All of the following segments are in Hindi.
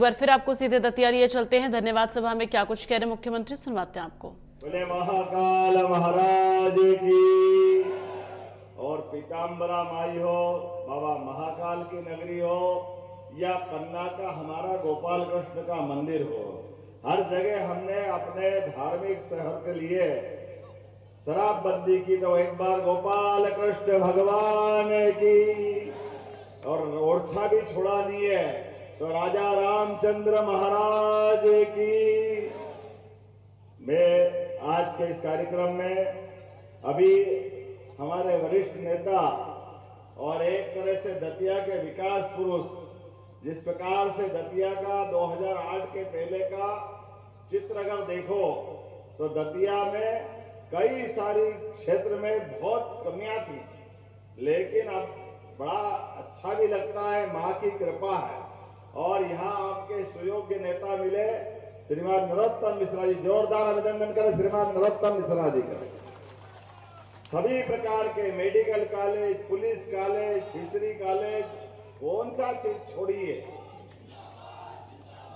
एक बार फिर आपको सीधे दतिया लिए चलते हैं। धन्यवाद सभा में क्या कुछ कह रहे मुख्यमंत्री, सुनवाते हैं आपको। बोले महाकाल महाराज की और पीताम्बरा माई हो, बाबा महाकाल की नगरी हो या पन्ना का हमारा गोपाल कृष्ण का मंदिर हो, हर जगह हमने अपने धार्मिक शहर के लिए शराबबंदी की। तो एक बार गोपाल कृष्ण भगवान की और ओरछा भी छोड़ा नहीं है तो राजा रामचंद्र महाराज की। मैं आज के इस कार्यक्रम में अभी हमारे वरिष्ठ नेता और एक तरह से दतिया के विकास पुरुष, जिस प्रकार से दतिया का 2008 के पहले का चित्र अगर देखो तो दतिया में कई सारी क्षेत्र में बहुत कमियां थी, लेकिन अब बड़ा अच्छा भी लगता है, मां की कृपा है। और यहाँ आपके सुयोग्य नेता मिले श्रीमान नरोत्तम मिश्रा जी, जोरदार अभिनंदन करें श्रीमान नरोत्तम मिश्रा जी का। सभी प्रकार के medical college, police college, fishery college, कौन सा चीज छोड़िए।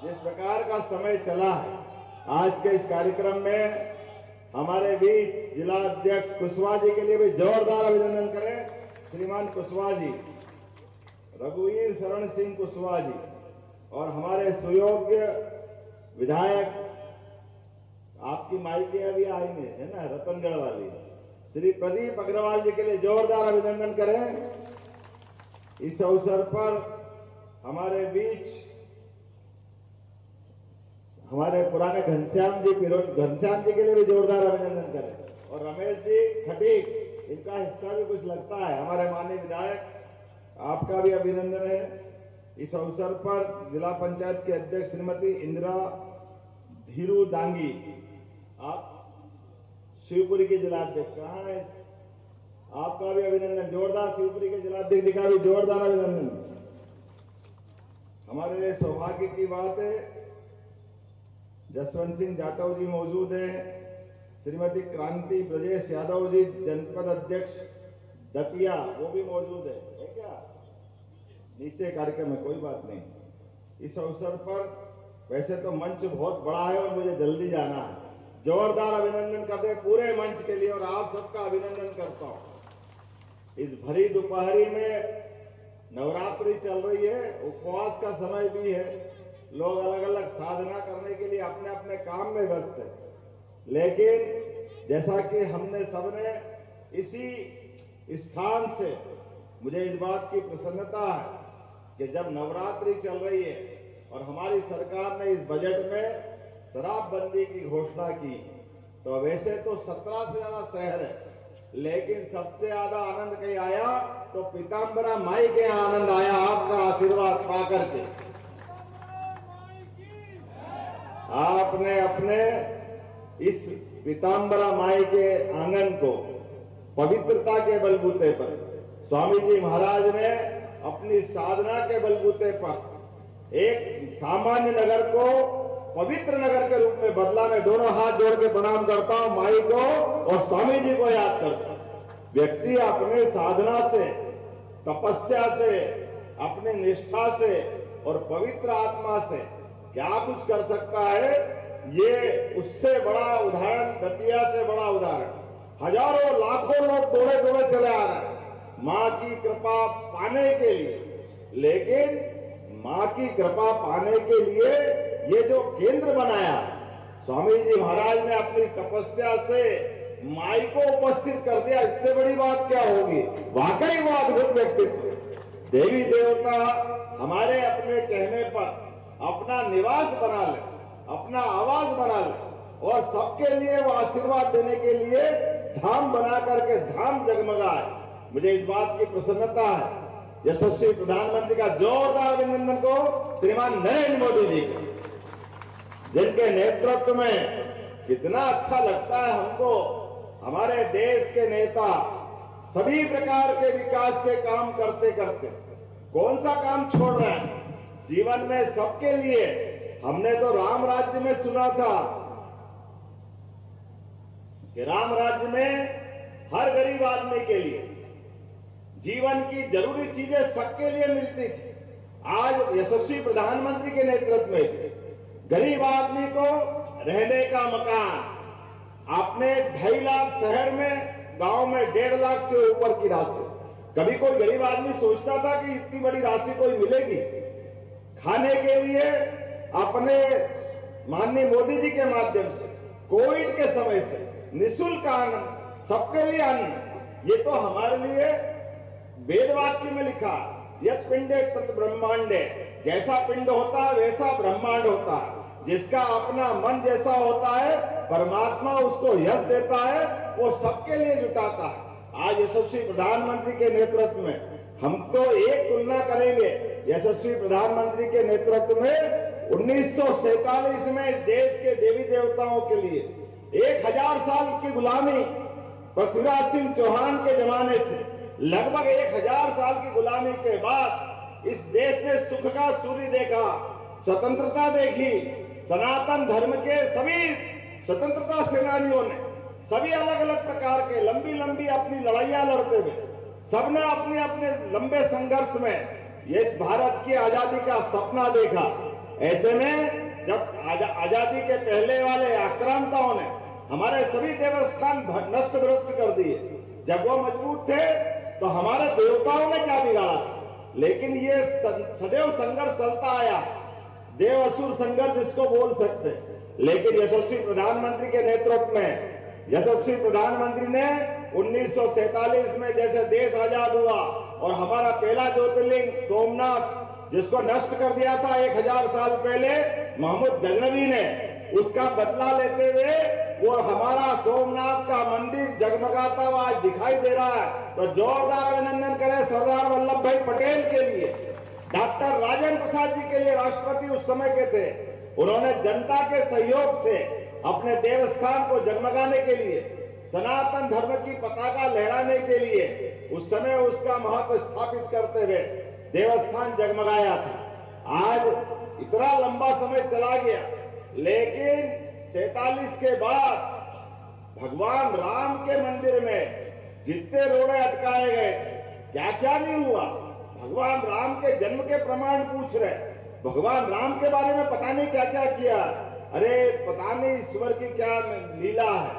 जिस प्रकार का समय चला है, आज के इस कार्यक्रम में हमारे बीच जिला अध्यक्ष कुशवाहा जी के लिए भी जोरदार अभिनंदन करें श्रीमान कुशवाहा जी, रघुवीर शरण सिंह कुशवाहा जी, और हमारे सुयोग्य विधायक, आपकी माइके अभी आएंगे है ना, रतनगढ़ वाली, श्री प्रदीप अग्रवाल जी के लिए जोरदार अभिनंदन करें। इस अवसर पर हमारे बीच हमारे पुराने घनश्याम जी के लिए भी जोरदार अभिनंदन करें। और रमेश जी खटीक, इनका हिस्सा भी कुछ लगता है, हमारे माननीय विधायक, आपका भी अभिनंदन है। इस अवसर पर जिला पंचायत के अध्यक्ष श्रीमती इंदिरा धीरू दांगी, आप शिवपुरी के जिलाध्यक्ष, कहाँ है, आपका भी अभिनंदन जोरदार। शिवपुरी के जिलाध्यक्ष जी का भी जोरदार अभिनंदन। हमारे लिए सौभाग्य की बात है, जसवंत सिंह जाटव जी मौजूद हैं, श्रीमती क्रांति ब्रजेश यादव जी जनपद अध्यक्ष दतिया, वो भी मौजूद है क्या नीचे कार्यक्रम में, कोई बात नहीं। इस अवसर पर वैसे तो मंच बहुत बड़ा है और मुझे जल्दी जाना है, जोरदार अभिनंदन करते हैं पूरे मंच के लिए और आप सबका अभिनंदन करता हूं। इस भरी दोपहरी में नवरात्रि चल रही है, उपवास का समय भी है, लोग अलग अलग साधना करने के लिए अपने अपने काम में व्यस्त है, लेकिन जैसा कि हमने सबने इसी स्थान से, मुझे इस बात की प्रसन्नता है कि जब नवरात्रि चल रही है और हमारी सरकार ने इस बजट में शराबबंदी की घोषणा की, तो वैसे तो 17 से ज्यादा शहर है, लेकिन सबसे ज्यादा आनंद कहीं आया तो पीताम्बरा माई के आनंद आया, आपका आशीर्वाद पाकर के। आपने अपने इस पीताम्बरा माई के आंगन को पवित्रता के बलबूते पर, स्वामी जी महाराज ने अपनी साधना के बलबूते पर एक सामान्य नगर को पवित्र नगर के रूप में बदला। मैं दोनों हाथ जोड़ के प्रणाम करता हूं माई को और स्वामी जी को याद करता हूं। व्यक्ति अपने साधना से, तपस्या से, अपने निष्ठा से और पवित्र आत्मा से क्या कुछ कर सकता है, ये उससे बड़ा उदाहरण, दतिया से बड़ा उदाहरण हजारों लाखों लोग दौड़े दौड़े चले आ रहे हैं मां की कृपा पाने के लिए। लेकिन मां की कृपा पाने के लिए ये जो केंद्र बनाया, स्वामी जी महाराज ने अपनी तपस्या से माई को उपस्थित कर दिया, इससे बड़ी बात क्या होगी। वाकई वो अद्भुत व्यक्तित्व, देवी देवता हमारे अपने कहने पर अपना निवास बना ले, अपना आवास बना ले और सबके लिए वो आशीर्वाद देने के लिए धाम बना करके धाम जगमगाए। मुझे इस बात की प्रसन्नता है। यशस्वी प्रधानमंत्री का जोरदार अभिनंदन को श्रीमान नरेंद्र मोदी जी को, जिनके नेतृत्व में कितना अच्छा लगता है हमको। हमारे देश के नेता सभी प्रकार के विकास के काम करते करते कौन सा काम छोड़ रहे हैं जीवन में सबके लिए। हमने तो राम राज्य में सुना था कि राम राज्य में हर गरीब आदमी के लिए जीवन की जरूरी चीजें सबके लिए मिलती थी। आज यशस्वी प्रधानमंत्री के नेतृत्व में गरीब आदमी को रहने का मकान, आपने 2.5 लाख शहर में, गांव में 1.5 लाख से ऊपर की राशि। कभी कोई गरीब आदमी सोचता था कि इतनी बड़ी राशि कोई मिलेगी? खाने के लिए अपने माननीय मोदी जी के माध्यम से कोविड के समय से निःशुल्क अन्न, सबके लिए अन्न, ये तो हमारे लिए वेद वाक्य में लिखा, यत् पिंडे तत् ब्रह्मांडे, जैसा पिंड होता है वैसा ब्रह्मांड होता है। जिसका अपना मन जैसा होता है, परमात्मा उसको यश देता है, वो सबके लिए जुटाता है। आज यशस्वी प्रधानमंत्री के नेतृत्व में हम तो एक तुलना करेंगे यशस्वी प्रधानमंत्री के नेतृत्व में 1947 में इस देश के देवी देवताओं के लिए 1000 साल की गुलामी, पृथ्वीराज सिंह चौहान के जमाने से लगभग 1000 साल की गुलामी के बाद इस देश ने सुख का सूर्य देखा, स्वतंत्रता देखी। सनातन धर्म के सभी स्वतंत्रता सेनानियों ने सभी अलग अलग प्रकार के लंबी लंबी अपनी लड़ाइयां लड़ते हुए सबने अपने अपने लंबे संघर्ष में इस भारत की आजादी का सपना देखा। ऐसे में जब आजादी के पहले वाले आक्रांताओं ने हमारे सभी देवस्थान नष्ट भ्रष्ट कर दिए, जब वो मजबूत थे तो हमारे देवताओं ने क्या बिगाड़ा? लेकिन ये सदैव संघर्ष चलता आया, देव असुर संघर्ष जिसको बोल सकते। लेकिन यशस्वी प्रधानमंत्री के नेतृत्व में यशस्वी प्रधानमंत्री ने 1947 में जैसे देश आजाद हुआ और हमारा पहला ज्योतिर्लिंग सोमनाथ जिसको नष्ट कर दिया था 1000 साल पहले मोहम्मद गजनवी ने, उसका बदला लेते हुए वो हमारा सोमनाथ का मंदिर जगमगाता हुआ आज दिखाई दे रहा है। तो जोरदार अभिनंदन करें सरदार वल्लभ भाई पटेल के लिए, डॉक्टर राजेंद्र प्रसाद जी के लिए। राष्ट्रपति उस समय के थे, उन्होंने जनता के सहयोग से अपने देवस्थान को जगमगाने के लिए, सनातन धर्म की पताका लहराने के लिए उस समय उसका महत्व स्थापित करते हुए देवस्थान जगमगाया था। आज इतना लंबा समय चला गया, लेकिन 47 के बाद भगवान राम के मंदिर में जितने रोड़े अटकाए गए, क्या क्या नहीं हुआ। भगवान राम के जन्म के प्रमाण पूछ रहे, भगवान राम के बारे में पता नहीं क्या क्या किया। अरे पता नहीं ईश्वर की क्या लीला है,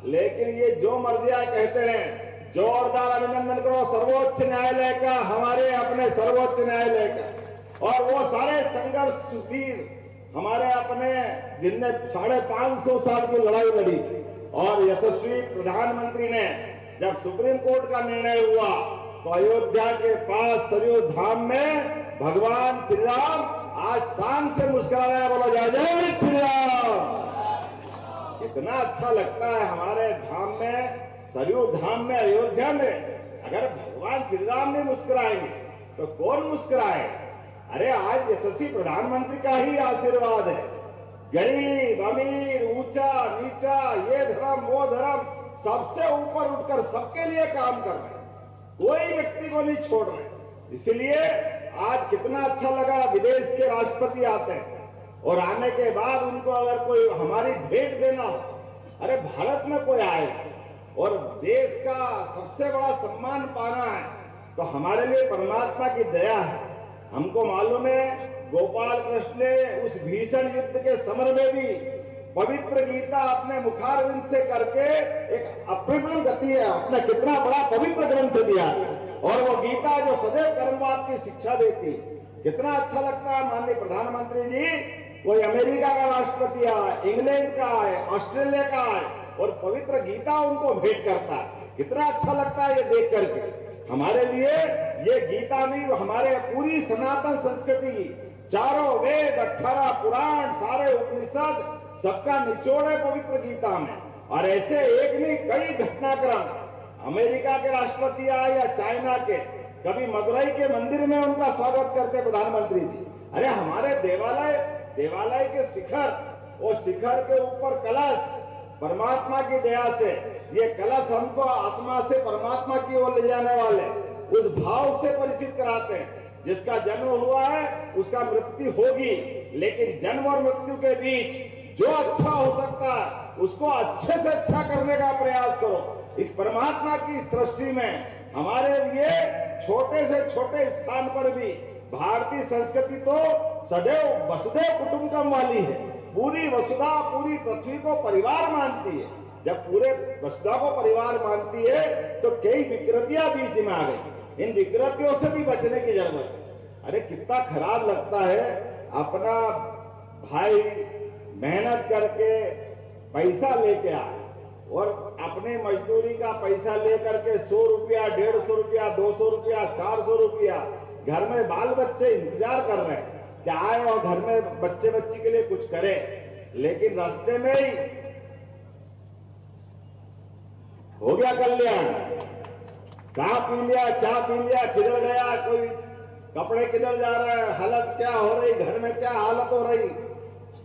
लेकिन ये जो मर्जिया कहते हैं। जोरदार अभिनंदन करो सर्वोच्च न्यायालय का, हमारे अपने सर्वोच्च न्यायालय का, और वो सारे संघर्ष वीर हमारे अपने जिनने 550 साल की लड़ाई लड़ी। और यशस्वी प्रधानमंत्री ने जब सुप्रीम कोर्ट का निर्णय हुआ तो अयोध्या के पास सरयू धाम में भगवान श्री राम आज शान से मुस्कुरा रहा है। बोलो जय जय श्री राम। इतना अच्छा लगता है हमारे धाम में, सरयू धाम में, अयोध्या में। अगर भगवान श्री राम नहीं मुस्कुराएंगे तो कौन मुस्कुराए? अरे आज यशस्वी प्रधानमंत्री का ही आशीर्वाद है। गरीब अमीर, ऊंचा नीचा, ये धर्म वो धर्म, सबसे ऊपर उठकर सबके लिए काम कर रहे हैं, कोई व्यक्ति को नहीं छोड़ रहे। इसलिए आज कितना अच्छा लगा, विदेश के राष्ट्रपति आते हैं और आने के बाद उनको अगर कोई हमारी भेंट देना हो, अरे भारत में कोई आए और देश का सबसे बड़ा सम्मान पाना है तो हमारे लिए परमात्मा की दया है। हमको मालूम है गोपाल कृष्ण ने उस भीषण युद्ध के समर में भी पवित्र गीता अपने मुखारविंद से करके एक अप्रतिम गति है, अपना कितना बड़ा पवित्र ग्रंथ दिया, और वो गीता जो सदैव कर्मवाद की शिक्षा देती। कितना अच्छा लगता है माननीय प्रधानमंत्री जी, कोई अमेरिका का राष्ट्रपति आए, इंग्लैंड का आए, ऑस्ट्रेलिया का आए और पवित्र गीता उनको भेंट करता है। कितना अच्छा लगता है ये देख करके। हमारे लिए ये गीता भी हमारे पूरी सनातन संस्कृति की, चारों वेद, 18 पुराण, सारे उपनिषद, सबका निचोड़ है पवित्र गीता में। और ऐसे एक नहीं कई घटनाक्रम, अमेरिका के राष्ट्रपति आए या चाइना के, कभी मदुरई के मंदिर में उनका स्वागत करते प्रधानमंत्री जी। अरे हमारे देवालय के शिखर, और शिखर के ऊपर कलश, परमात्मा की दया से ये कलश हमको आत्मा से परमात्मा की ओर ले जाने वाले उस भाव से परिचित कराते हैं। जिसका जन्म हुआ है उसका मृत्यु होगी, लेकिन जन्म और मृत्यु के बीच जो अच्छा हो सकता है उसको अच्छे से अच्छा करने का प्रयास करो। इस परमात्मा की सृष्टि में हमारे लिए छोटे से छोटे स्थान पर भी भारतीय संस्कृति तो सदैव वसुदैव कुटुंबकम वाली है। पूरी वसुधा, पूरी पृथ्वी को परिवार मानती है। जब पूरे वसुधा को परिवार मानती है तो कई विकृतियां बीच में आ गई। इन विकृतियों से भी बचने की जरूरत है। अरे कितना खराब लगता है, अपना भाई मेहनत करके पैसा लेके आए और अपने मजदूरी का पैसा लेकर के 100 रुपया, 150 रुपया, 200 रुपया, 400 रुपया, घर में बाल बच्चे इंतजार कर रहे हैं कि आए और घर में बच्चे बच्ची के लिए कुछ करें। लेकिन रास्ते में ही हो गया कल्याण, क्या पी लिया, किधर गया, कोई कपड़े किधर जा रहे हैं, हालत क्या हो रही, घर में क्या हालत हो रही।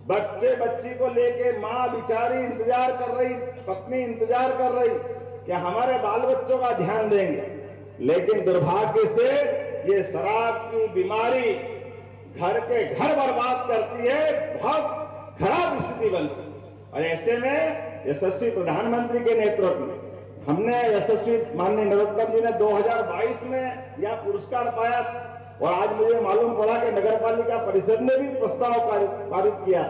बच्चे बच्ची को लेके माँ बिचारी इंतजार कर रही, पत्नी इंतजार कर रही कि हमारे बाल बच्चों का ध्यान देंगे। लेकिन दुर्भाग्य से ये शराब की बीमारी घर के घर बर्बाद करती है, बहुत खराब स्थिति बनती है। और ऐसे में यशस्वी प्रधानमंत्री के नेतृत्व में हमने यशस्वी माननीय नरोत्तम जी ने 2022 में यह पुरस्कार पाया और आज मुझे मालूम पड़ा कि नगर पालिका परिषद ने भी प्रस्ताव पारित किया।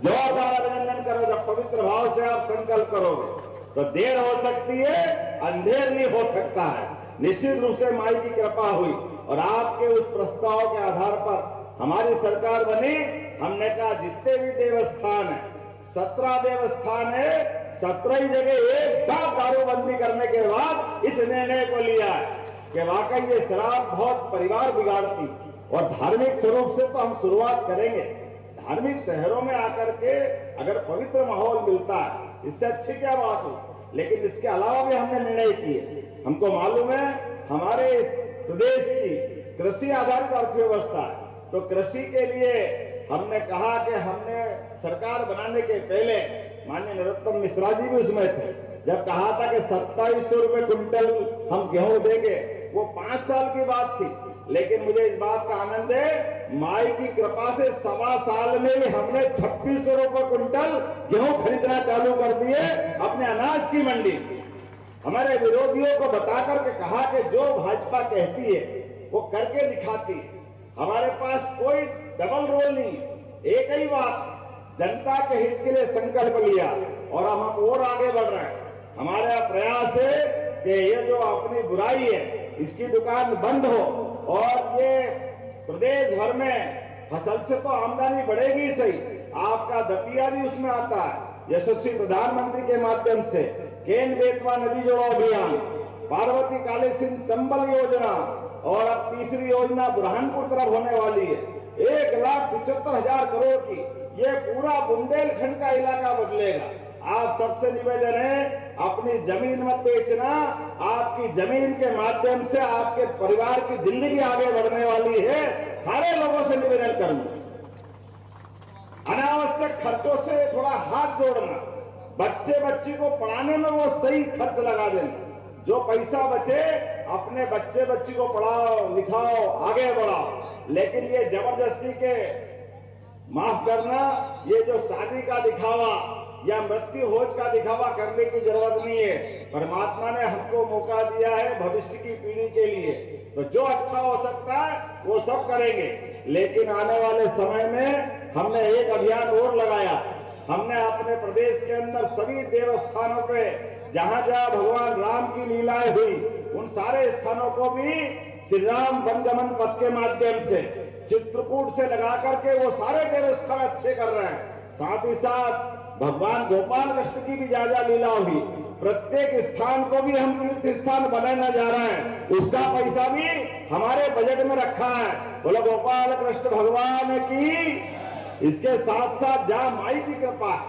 जोरदार अभिनंदन करो। जब पवित्र भाव से आप संकल्प करोगे तो देर हो सकती है, अंधेर नहीं हो सकता है। निश्चित रूप से माई की कृपा हुई और आपके उस प्रस्ताव के आधार पर हमारी सरकार बनी। हमने कहा जितने भी देवस्थान है, 17 देवस्थान है, 17 ही जगह एक साथ दारूबंदी करने के बाद इस निर्णय को लिया है कि वाकई ये शराब बहुत परिवार बिगाड़ती। और धार्मिक स्वरूप से तो हम शुरुआत करेंगे। धार्मिक शहरों में आकर के अगर पवित्र माहौल मिलता है, इससे अच्छी क्या बात हो। लेकिन इसके अलावा भी हमने निर्णय किए। हमको मालूम है हमारे प्रदेश की कृषि आधारित अर्थव्यवस्था है, तो कृषि के लिए हमने कहा कि हमने सरकार बनाने के पहले माननीय नरोत्तम मिश्रा जी भी उसमें थे, जब कहा था कि 2700 रुपए क्विंटल हम गेहूं देंगे, वो 5 साल की बात थी। लेकिन मुझे इस बात का आनंद है, माई की कृपा से 1.25 साल में ही हमने 2600 रुपए क्विंटल गेहूं खरीदना चालू कर दिए अपने अनाज की मंडी। हमारे विरोधियों को बताकर के कहा कि जो भाजपा कहती है वो करके दिखाती है। हमारे पास कोई डबल रोल नहीं, एक ही बात, जनता के हित के लिए संकल्प लिया और अब हम और आगे बढ़ रहे हैं। हमारा प्रयास है कि ये जो अपनी बुराई है इसकी दुकान बंद हो और ये प्रदेश भर में फसल से तो आमदनी बढ़ेगी सही, आपका दतिया भी उसमें आता है। यशस्वी प्रधानमंत्री के माध्यम से केन बेतवा नदी जोड़ो अभियान, पार्वती काली सिंह चंबल योजना और अब तीसरी योजना बुरहानपुर तरफ होने वाली है। 1,75,000 करोड़ की ये पूरा बुंदेलखंड का इलाका बदलेगा। आप सबसे निवेदन है, अपनी जमीन मत बेचना। आपकी जमीन के माध्यम से आपके परिवार की जिंदगी आगे बढ़ने वाली है। सारे लोगों से निवेदन करूंगा, अनावश्यक खर्चों से थोड़ा हाथ जोड़ना, बच्चे बच्ची को पढ़ाने में वो सही खर्च लगा देना। जो पैसा बचे अपने बच्चे बच्ची को पढ़ाओ, लिखाओ, आगे बढ़ाओ। लेकिन ये जबरदस्ती के, माफ करना, ये जो शादी का दिखावा या मृत्यु भोज का दिखावा करने की जरूरत नहीं है। परमात्मा ने हमको मौका दिया है भविष्य की पीढ़ी के लिए, तो जो अच्छा हो सकता है वो सब करेंगे। लेकिन आने वाले समय में हमने एक अभियान और लगाया। हमने अपने प्रदेश के अंदर सभी देवस्थानों पे जहां जहां भगवान राम की लीलाएं हुई, उन सारे स्थानों को भी श्री राम वनगमन पथ के माध्यम से चित्रकूट से लगा करके वो सारे देवस्थान अच्छे कर रहे हैं। साथ ही साथ भगवान गोपाल कृष्ण की भी ज्यादा लीला हुई। प्रत्येक स्थान को भी हम तीर्थ स्थान बनाने जा रहे हैं, उसका पैसा भी हमारे बजट में रखा है। बोलो गोपाल कृष्ण भगवान की। इसके साथ साथ जहां माई की कृपा है,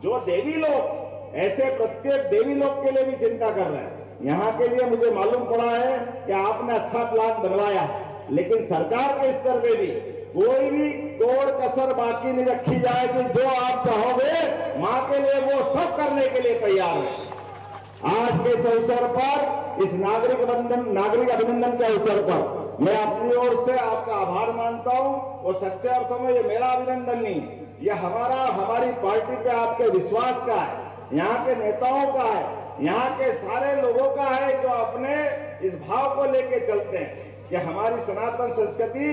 जो देवी लोग, ऐसे प्रत्येक देवी लोग के लिए भी चिंता कर रहे हैं। यहाँ के लिए मुझे मालूम पड़ा है कि आपने अच्छा प्लान बनवाया, लेकिन सरकार के स्तर पे भी कोई भी तोड़ कसर बाकी नहीं रखी जाएगी। जो आप चाहोगे मां के लिए वो सब करने के लिए तैयार है। आज के इस अवसर पर, इस नागरिक अभिनंदन के अवसर पर मैं अपनी ओर से आपका आभार मानता हूं। और सच्चे अर्थों में ये मेरा अभिनंदन नहीं, ये हमारी पार्टी पे आपके विश्वास का है, यहाँ के नेताओं का है, यहाँ के सारे लोगों का है जो अपने इस भाव को लेके चलते हैं। कि हमारी सनातन संस्कृति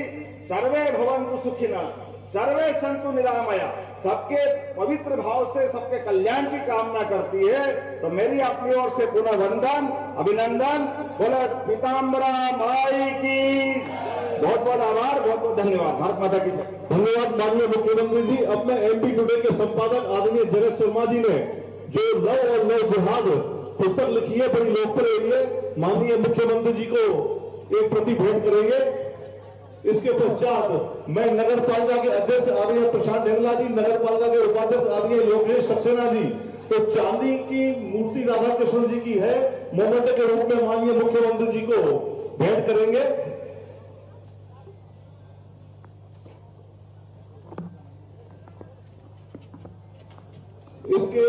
सर्वे भवन्तु सुखिनः, सर्वे सन्तु निरामया, सबके पवित्र भाव से सबके कल्याण की कामना करती है। तो मेरी अपनी ओर से पुनः वंदन, अभिनंदन, बोले पीताम्बरा माई की बहुत बहुत आभार, बहुत बहुत धन्यवाद। भारत माता की जय। धन्यवाद माननीय मुख्यमंत्री जी। अपने एमपी टुडे के संपादक आदरणीय जगत शर्मा जी ने जो लव और लव जिहाद पुस्तक लिखी है, बड़ी लोकप्रिय हुई है, माननीय मुख्यमंत्री जी को एक प्रति भेंट करेंगे। इसके पश्चात मैं नगर पालिका के अध्यक्ष आदरणीय प्रशांत ढेंगला जी, नगर पालिका के उपाध्यक्ष आदरणीय योगेश सक्सेना जी, तो चांदी की मूर्ति राधा कृष्ण जी की है, मोमेंटो के रूप में माननीय मुख्यमंत्री जी को भेंट करेंगे। इसके